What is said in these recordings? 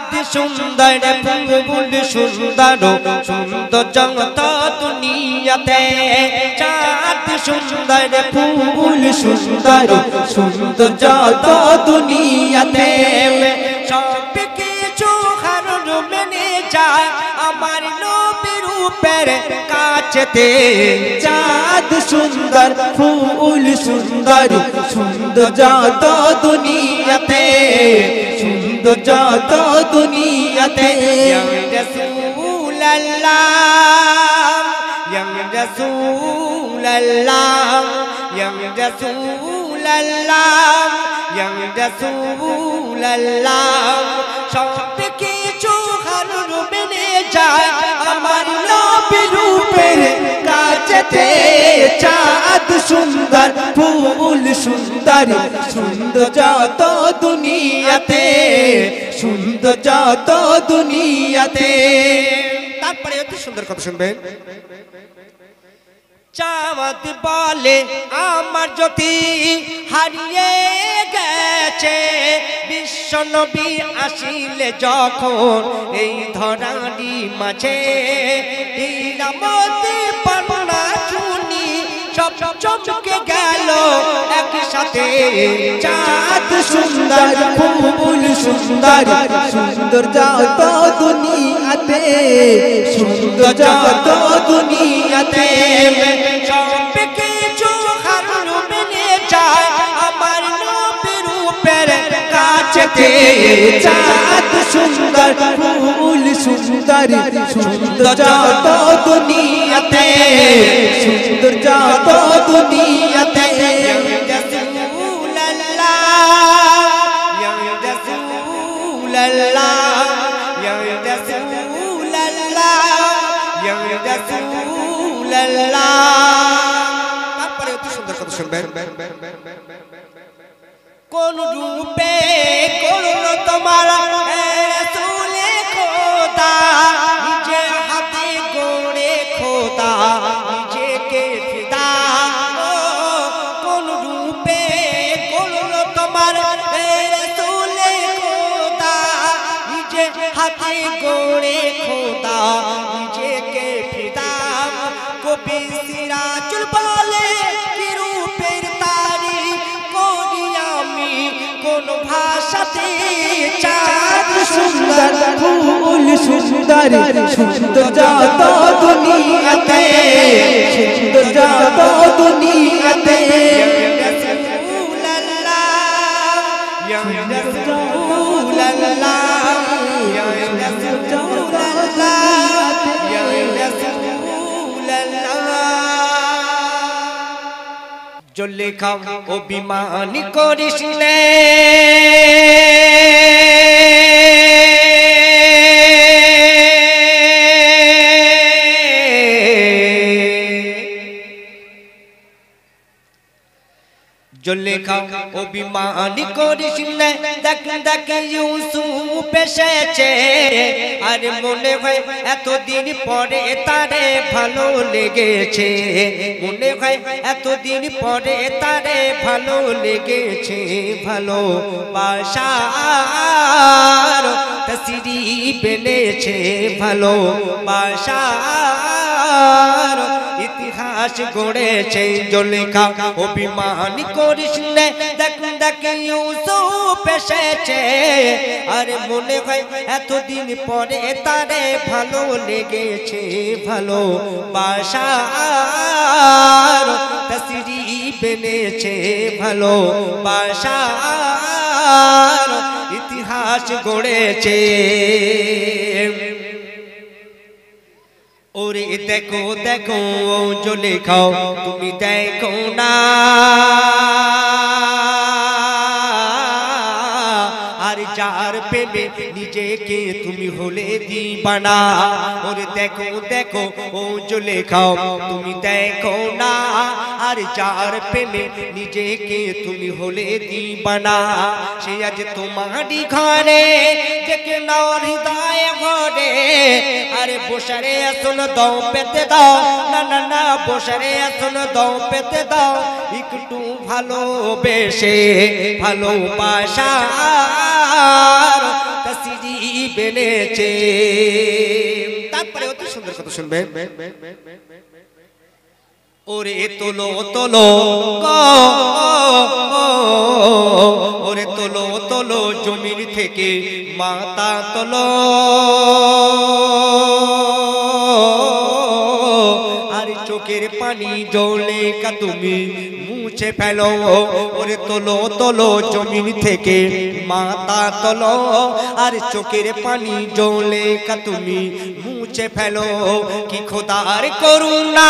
চাঁদ সুন্দর ফুল সুন্দর সুন্দর জগত দুনিয়াতে চাঁদ সুন্দর ফুল সুন্দর সুন্দর জগত দুনিয়াতে সব কিছু হারুন মেনে যায় আমার নবীর রূপের কাছেতে চাঁদ সুন্দর ফুল সুন্দর সুন্দর জগত দুনিয়াতে সুন্দর যত দুনিয়াতে ইয়া রাসূলুল্লাহ ইয়া রাসূলুল্লাহ ইয়া রাসূলুল্লাহ ইয়া রাসূলুল্লাহ সব কিছু হারুন মেনে যায় আমার নবীর রূপের কাছেতে চাঁদ সুন্দর ফুল সুন্দর সুন্দর যত দুনিয়াতে সুন্দর যত দুনিয়াতে তারপরে অতি সুন্দর কথা শুনবেন চাঁদ বলে আমার জ্যোতি হারিয়ে গেছে বিশ্ব নবী আসিলে যখন এই ধরারি মাঝে হীরামতি পর্ণা চুনি সব চমকে গেল একসাথে চাঁদ সুন্দর ফুল সুন্দর সুন্দর যত দুনিয়াতে সুন্দর যত দুনিয়াতে সব কিছু হারুন মেনে যায় আমার নবীর রূপের কাছেতে চাঁদ সুন্দর ফুল সুন্দর সুন্দর যত দুনিয়াতে সুন্দর যত দুনিয়াতে তারপরে অতি সুন্দর কথা শুনবেন কোন রূপে করলো তোমার রাসূলে খোদা নিজে হাতে গড়ে খোদা নিজেকে ফিদা কোন রূপে করলো তোমার রাসূলে খোদা নিজে হাতে গড়ে খোদা নিজেকে ফিদা কবি সিরাজুল বলে কি রূপের তারিফ করি আমি কোন ভাষাতে চাঁদ সুন্দর ফুল সুন্দর সুন্দর যত দুনিয়াতে সুন্দর যত দুনিয়াতে রাসূলুল্লাহ ইয়া রাসূলুল্লাহ ইয়া রাসূলুল্লাহ ইয়া রাসূলুল্লাহ জুলেখা অভিমান করিস নে জুলেখা অভিমান করিস নে দেখ দেখ ইউসুফ এসেছে আর মনে হয় এতদিন পরে তারে ভালো লেগেছে মনে হয় এতদিন পরে তারে ভালো লেগেছে ভালো বাসার তসরি বেলেছে ভালো বাসার ইতিহাস গড়েছে জুলেখা অভিমান করিস নে দেখ দেখ ইউসুফ এসেছে আর মনে হয় এতদিন পরে তারে ভালো লেগেছে ভালো বাসার তসরি বেলেছে ভালো বাসার ইতিহাস গড়েছে ওরে দেখো দেখো জুলেখা তুমি দেখো না আর যার প্রেমে নিজেকে তুমি হলে দিবানা ওরে দেখো দেখো ও জুলেখা তুমি দেখো না আর যার প্রেমে নিজেকে তুমি হলে দিবানা সে আজ তোমারই ঘরে যে রেখে নাও হৃদয় ভরে আরে বসরে আসন দাও পেতে দাও না না না বসরে আসন দাও পেতে দাও একটু ভালোবেসে ভালোবাসার তসরিব এনেছে তারপরে অতি সুন্দর কথা শুনবেন ওরে তোলো তোলো ওরে তোলো তোলো জমির থেকে মাথা তোলো আর চোখের পানি জলে কা তুমি মুছে ফেলো ওরে তোলো তোলো জমিন থেকে মাথা তোলো আর চোখের পানি জলে কা তুমি মুছে ফেলো কি খোদার করুণা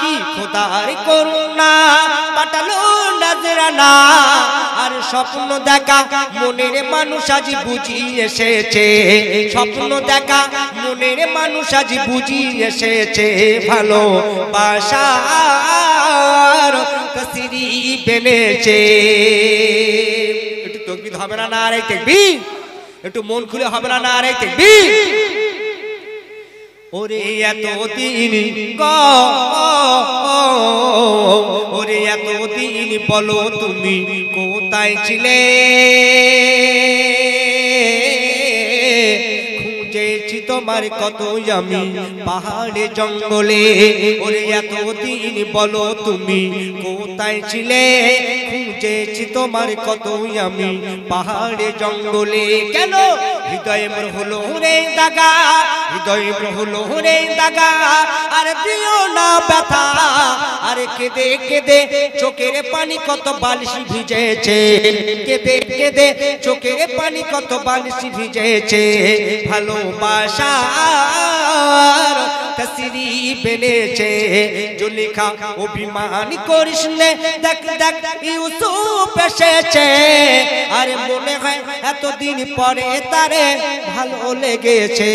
কি খোদার করুণা পাঠালো নজরানা আর স্বপ্ন দেখা মনের মানুষ আজ বুঝি এসেছে স্বপ্ন দেখা মনের মানুষ আজ বুঝি এসেছে ভালোবাসার তসরিব এনেছে একটু তাকবীর হবে না নারে তাকবীর একটু মন খুলে হবে না নারে তাকবীর ওরে এতদিন ওরে এতদিন বলো তুমি কোথায় ছিলে খুঁজেছি তোমার কত আমি পাহাড়ে জঙ্গলে ওরে এতদিন বলো তুমি কোথায় ছিলে খুঁজেছি তোমার কত আমি পাহাড়ে জঙ্গলে কেন হৃদয় মোর হলো রে দাগা হৃদয় মোর হলো রে দাগা আর দিও না ব্যথা আরে কেঁদে কেঁদে চোখের পানি কত বালিশ ভিজেছে কেঁদে কেঁদে চোখের পানি কত বালিশ ভিজেছে ভালোবাসার তসরিব এনেছে জুলেখা অভিমান করিস নে দেখ দেখ ইউসুফ এসেছে আরে মনে হয় এতদিন পরে তারে ভালো লেগেছে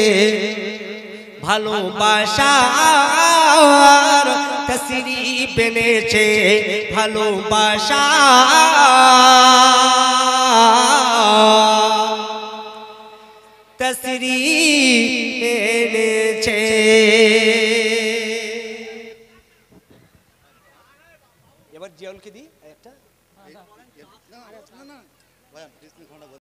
ভালোবাসার তসরিব এনেছে ভালোবাসা তসরিব এনেছে এবার জিয়াউলকে দি একটা